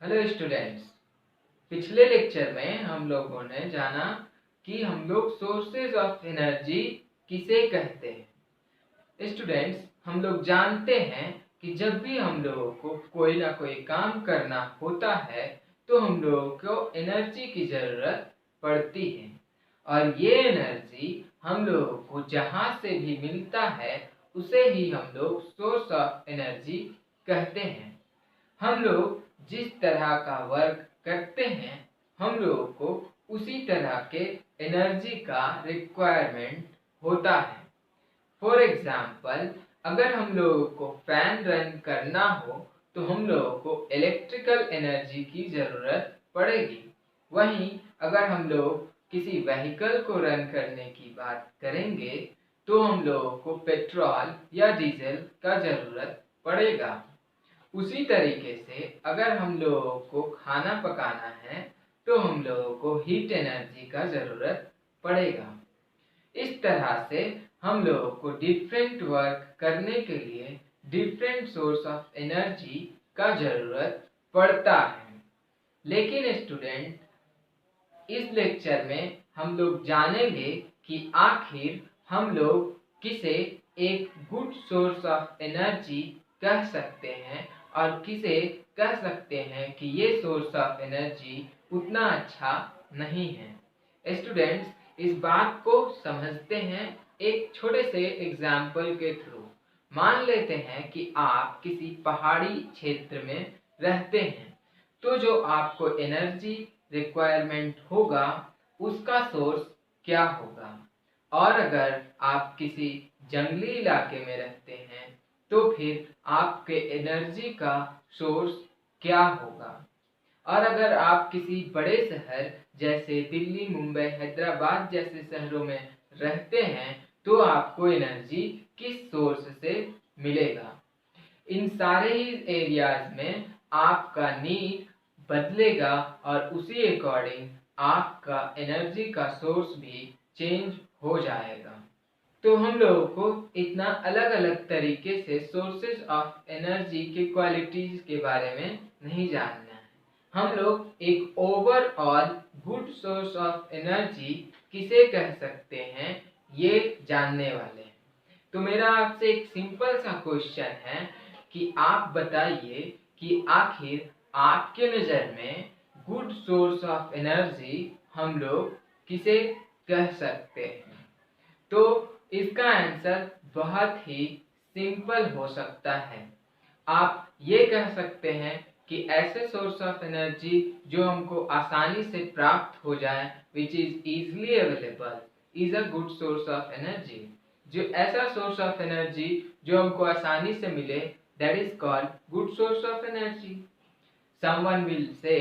Hello students. पिछले lecture में हम लोगों ने जाना कि हम लोग सोर्सेज ऑफ एनर्जी किसे कहते हैं। स्टूडेंट्स, हम लोग जानते हैं कि जब भी हम लोगों को कोई ना कोई काम करना होता है तो हम लोगों को एनर्जी की ज़रूरत पड़ती है और ये एनर्जी हम लोगों को जहाँ से भी मिलता है उसे ही हम लोग सोर्स ऑफ एनर्जी कहते हैं। हम लोग जिस तरह का वर्क करते हैं हम लोगों को उसी तरह के एनर्जी का रिक्वायरमेंट होता है। फॉर एग्जाम्पल, अगर हम लोगों को फैन रन करना हो तो हम लोगों को इलेक्ट्रिकल एनर्जी की ज़रूरत पड़ेगी। वहीं अगर हम लोग किसी व्हीकल को रन करने की बात करेंगे तो हम लोगों को पेट्रोल या डीजल का ज़रूरत पड़ेगा। उसी तरीके से अगर हम लोगों को खाना पकाना है तो हम लोगों को हीट एनर्जी का ज़रूरत पड़ेगा। इस तरह से हम लोगों को डिफरेंट वर्क करने के लिए डिफरेंट सोर्स ऑफ एनर्जी का ज़रूरत पड़ता है। लेकिन स्टूडेंट, इस लेक्चर में हम लोग जानेंगे कि आखिर हम लोग किसे एक गुड सोर्स ऑफ एनर्जी कह सकते हैं और किसे कह सकते हैं कि ये सोर्स ऑफ एनर्जी उतना अच्छा नहीं है। स्टूडेंट्स, इस बात को समझते हैं एक छोटे से एग्जाम्पल के थ्रू। मान लेते हैं कि आप किसी पहाड़ी क्षेत्र में रहते हैं तो जो आपको एनर्जी रिक्वायरमेंट होगा उसका सोर्स क्या होगा, और अगर आप किसी जंगली इलाके में रहते हैं तो फिर आपके एनर्जी का सोर्स क्या होगा, और अगर आप किसी बड़े शहर जैसे दिल्ली, मुंबई, हैदराबाद जैसे शहरों में रहते हैं तो आपको एनर्जी किस सोर्स से मिलेगा। इन सारे ही एरियाज में आपका नीड बदलेगा और उसी अकॉर्डिंग आपका एनर्जी का सोर्स भी चेंज हो जाएगा। तो हम लोगों को इतना अलग अलग तरीके से सोर्सेज ऑफ एनर्जी के क्वालिटीज के बारे में नहीं जानना है। हम लोग एक overall good source of energy किसे कह सकते हैं ये जानने वाले हैं। तो मेरा आपसे एक सिंपल सा क्वेश्चन है कि आप बताइए कि आखिर आपके नज़र में गुड सोर्स ऑफ एनर्जी हम लोग किसे कह सकते हैं। तो इसका आंसर बहुत ही सिंपल हो सकता है। आप ये कह सकते हैं कि ऐसे सोर्स ऑफ एनर्जी जो हमको आसानी से प्राप्त हो जाए, which is easily available, is a good source of energy. जो ऐसा सोर्स ऑफ एनर्जी जो हमको आसानी से मिले, that is called good source of energy. Someone will say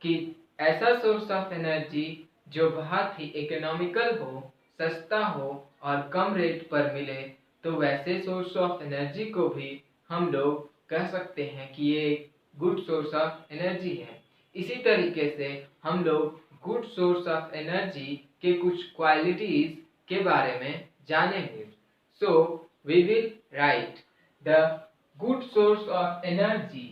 कि ऐसा सोर्स ऑफ एनर्जी जो बहुत ही इकोनॉमिकल हो, सस्ता हो और कम रेट पर मिले, तो वैसे सोर्स ऑफ एनर्जी को भी हम लोग कह सकते हैं कि ये एक गुड सोर्स ऑफ एनर्जी है। इसी तरीके से हम लोग गुड सोर्स ऑफ एनर्जी के कुछ क्वालिटीज के बारे में जानेंगे। So we will write the good source of energy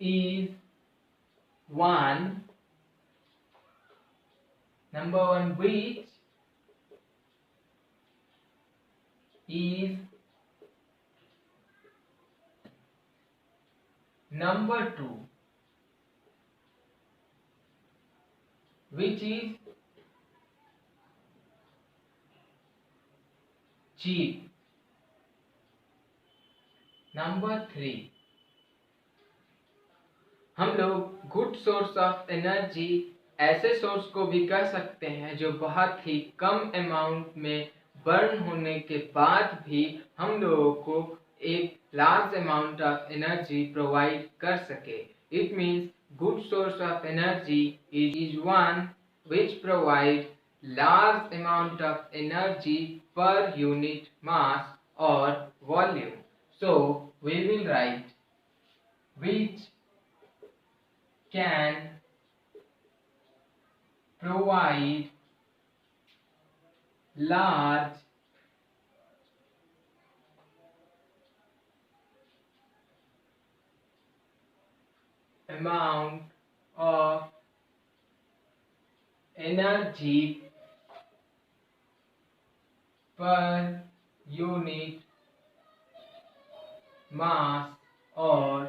is one, number one, which is number two, which is cheap, number three। हम लोग गुड सोर्स ऑफ एनर्जी ऐसे source को भी कह सकते हैं जो बहुत ही कम अमाउंट में बर्न होने के बाद भी हम लोगों को एक large amount of energy provide कर सके। It means good source of energy is one which provide large amount of energy per unit mass or volume. So we will write which can provide large amount of energy per unit mass or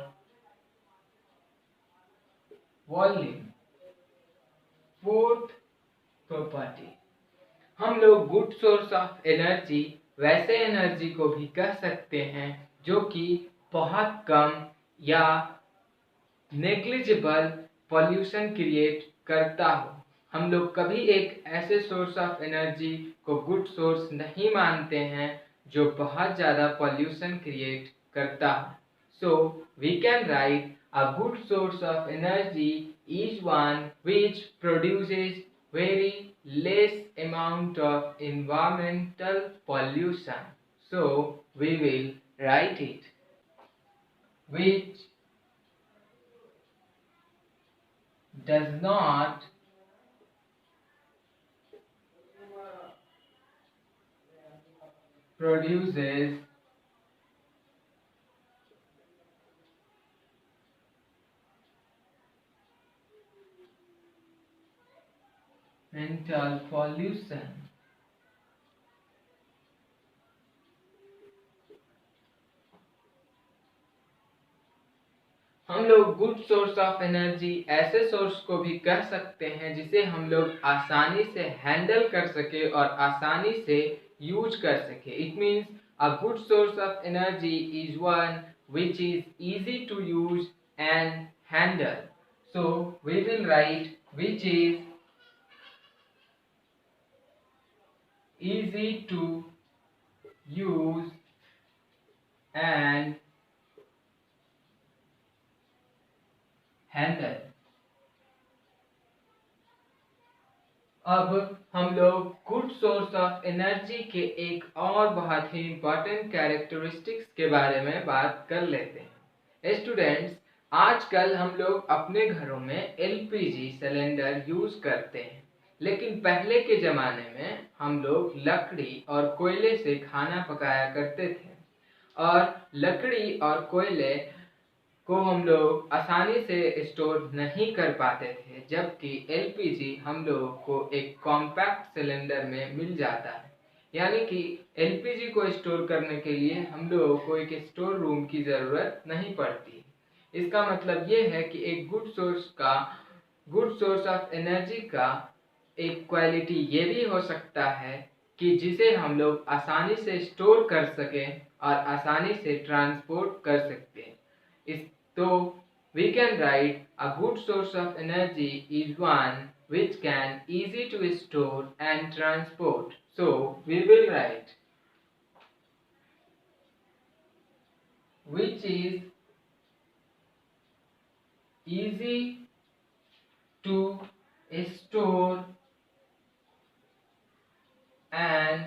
volume. Fourth property, हम लोग good source of energy वैसे energy को भी कह सकते हैं जो कि बहुत कम या नेग्लिजिबल पॉल्यूशन क्रिएट करता हो। हम लोग कभी एक ऐसे सोर्स ऑफ एनर्जी को गुड सोर्स नहीं मानते हैं जो बहुत ज़्यादा पॉल्यूशन क्रिएट करता हो। So we can write a good source of energy is one which produces very less amount of environmental pollution. So we will write it, which does not produces mental pollution। हम लोग good source of energy ऐसे source को भी कह सकते हैं जिसे हम लोग आसानी से हैंडल कर सके और आसानी से यूज कर सके। It means a good source of energy is one which is easy to use and handle. So we will write which is easy to use and handle। अब हम लोग गुड सोर्स ऑफ एनर्जी के एक और बहुत ही important characteristics के बारे में बात कर लेते हैं। स्टूडेंट्स, आजकल हम लोग अपने घरों में एलपीजी सिलेंडर यूज करते हैं, लेकिन पहले के ज़माने में हम लोग लकड़ी और कोयले से खाना पकाया करते थे और लकड़ी और कोयले को हम लोग आसानी से स्टोर नहीं कर पाते थे, जबकि एलपीजी हम लोगों को एक कॉम्पैक्ट सिलेंडर में मिल जाता है। यानी कि एलपीजी को स्टोर करने के लिए हम लोगों को एक स्टोर रूम की ज़रूरत नहीं पड़ती। इसका मतलब ये है कि एक गुड सोर्स ऑफ एनर्जी का एक क्वालिटी ये भी हो सकता है कि जिसे हम लोग आसानी से स्टोर कर सकें और आसानी से ट्रांसपोर्ट कर सकते हैं। So we can write a good source of energy is one which can easy to store and transport. So we will write which is easy to store and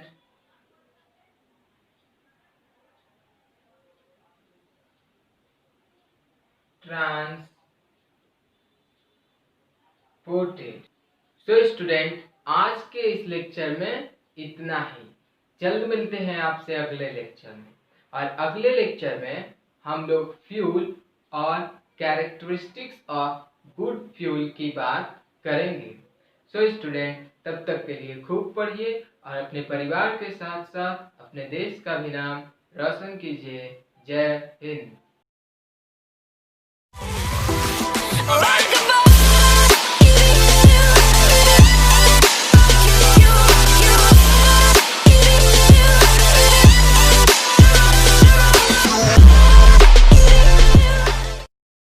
transported. So student, आज के इस lecture में इतना ही। जल्द मिलते हैं आपसे अगले लेक्चर में, और अगले लेक्चर में हम लोग फ्यूल और कैरेक्टरिस्टिक्स ऑफ गुड फ्यूल की बात करेंगे। सो स्टूडेंट, तब तक के लिए खूब पढ़िए और अपने परिवार के साथ साथ अपने देश का भी नाम रोशन कीजिए। जय हिंद।